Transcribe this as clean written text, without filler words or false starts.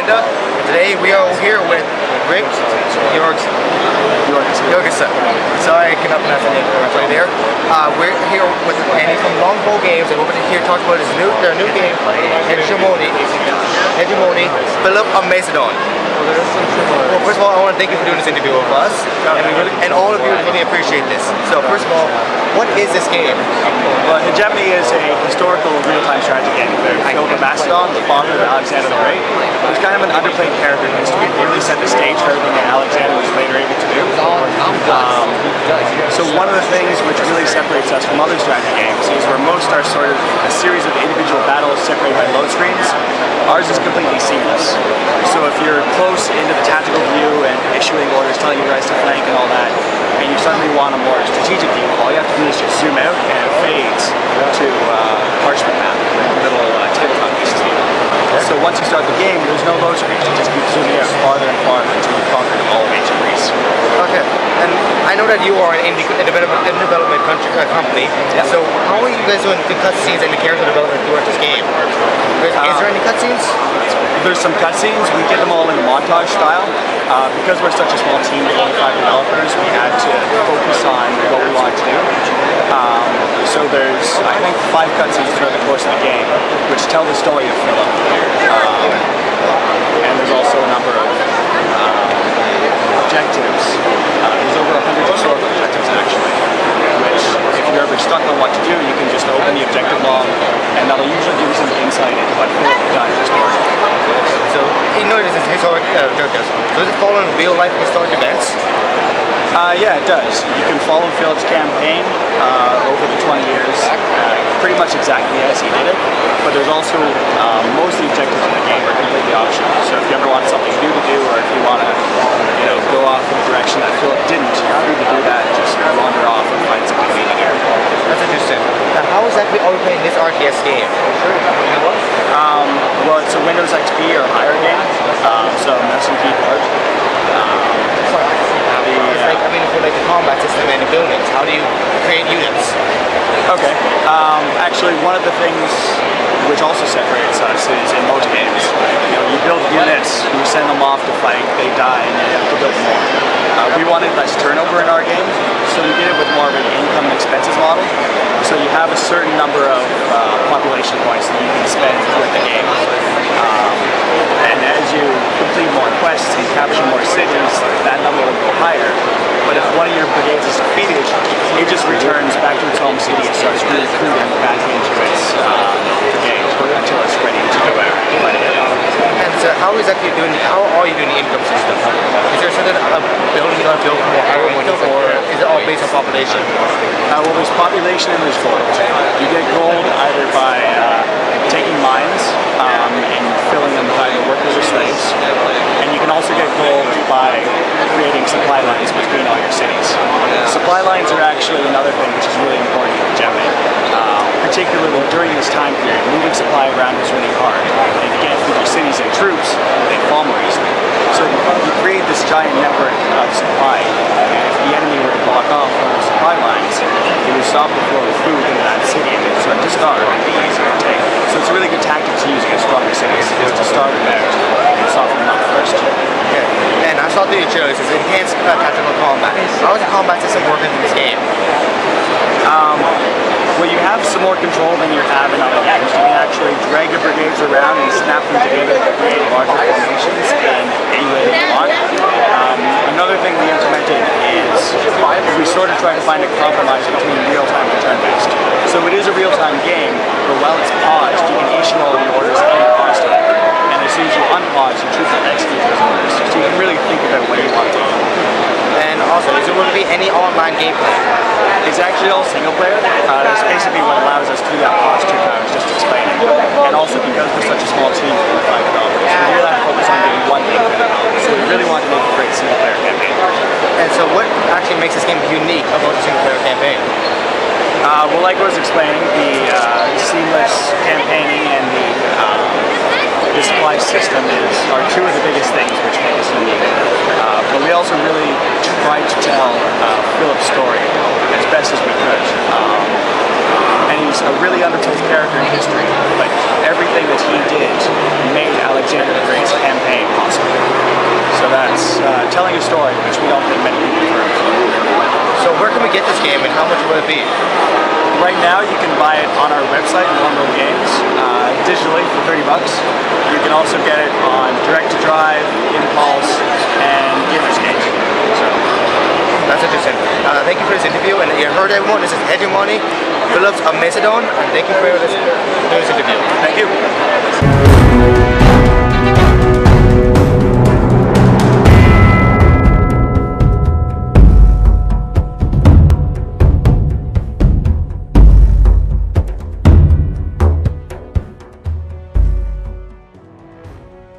Panda. Today we are here with Rick Yorgason. Sorry I cannot pronounce the name right there. We're here with Andy from Longbow Games, and we're going to hear talk about their new game, Hegemony Philip of Macedon. Well, first of all, I want to thank you for doing this interview with us, and all of you really appreciate this. So first of all, what is this game? Well, Hegemony is a historical real-time strategy game where Philip of Macedon, the father of Alexander the Great, was kind of an underplayed character in history. He really set the stage for everything that Alexander was later able to do. So one of the things which really separates us from other strategy games is where most are sort of a series of individual battles separated by load screens. Ours is completely seamless. So if you're close into the tactical view and issuing orders, telling your guys to flank and all that, and you suddenly want a more strategic view, all you have to do is just zoom out and it fades to parchment map, little tabletop pieces. So once you start the game, there's no load screens. You just keep zooming out farther and farther until you conquer all of ancient Greece. Okay, and I know that you are an development company. Yeah. So how are you guys doing the cutscenes and the character development throughout this game? Is there any cutscenes? There's some cutscenes. We did them all in a montage style. Because we're such a small team of 25 developers, we had to focus on what we wanted to do. So there's, I think, 5 cutscenes throughout the course of the game, which tell the story of Philip. And there's also a number of objectives. There's over 100 historical objectives, actually, which, if you're ever stuck on what to do, you can just open the objective log, and that'll usually give you some insight into what Philip has done historically. So, you know this is historic objectives. Does it follow in real-life historic events? Yeah, it does. You can follow Philip's campaign over the 20 years, pretty much exactly as he did it. But there's also most of the objectives in the game are completely optional. So if you ever want something new to do, or if you want to, go off in a direction that Philip didn't, you're free to do that. Just wander off and find something new to do. That's interesting. Now, how exactly are we playing this RTS game? Well, it's a Windows XP or higher game, so mouse and keyboard. For the combat system and the buildings, how do you create units? Okay. Actually, one of the things which also separates us is in most games, you build units, you send them off to fight, they die, and you have to build more. We wanted less turnover in our game, so we did it with more of an income and expenses model. So you have a certain number of population points that you can spend with the game. And as you complete more quests and capture more cities, that number will go higher. But if one of your brigades is defeated, it just returns back to its home city and starts recruiting back into its brigade until it's ready to go out. And so how are you doing the income system? Is there certain building you want to build more higher money, or is it all based on population? Well, there's population and there's gold. You get gold either by taking mines and filling them with either workers or slaves, and you can also get gold by creating supply lines between all your cities. Supply lines are actually another thing which is really important in Hegemony. Particularly during this time period, moving supply around was really hard. And if you can't feed your cities and troops, they fall more easily. So you create this giant network of supply, and if the enemy were to block off one of the supply lines, it would stop the flow of food into that city and it would start to starve and be easier to take. So it's a really good tactic to use against stronger cities, is to starve them out and soften them up first. Yeah. And I saw through your trailers, it's enhanced tactical combat. How does the combat system work in this game? Well, you have some more control than you have in other games. You can actually drag your brigades around and snap them together to create larger formations in any way that you want. Another thing we implemented is we sort of try to find a compromise between real-time and turn-based. So it is a real-time game, but while it's paused, you can issue all of your orders constantly. And as soon as you unpause, your troops will execute those orders. So you can really think about what you want to do. And also, is there going to be any online gameplay? It's actually all single player. That's basically what allows us to do that past 2 hours just explaining. And also because we're such a small team of 5 developers, we really have to focus on doing one thing. So we really want to make a great single player campaign. And so what actually makes this game unique about the single player campaign? Well, like I was explaining, the seamless campaigning and the supply system are 2 of the biggest things which make us unique. But we also really tried to tell Philip's story as best as we could. And he's a really undertold character in history, but everything that he did made Alexander the Great's campaign that's telling a story, which we don't think many people do. So where can we get this game and how much will it be? Right now you can buy it on our website, Longbow Games, digitally for $30. You can also get it on Direct to Drive, Impulse, and Gamer's Cage. So that's interesting. Thank you for this interview, and you heard everyone, this is Hegemony Philip of Macedon, and thank you for doing this interview. Thank you.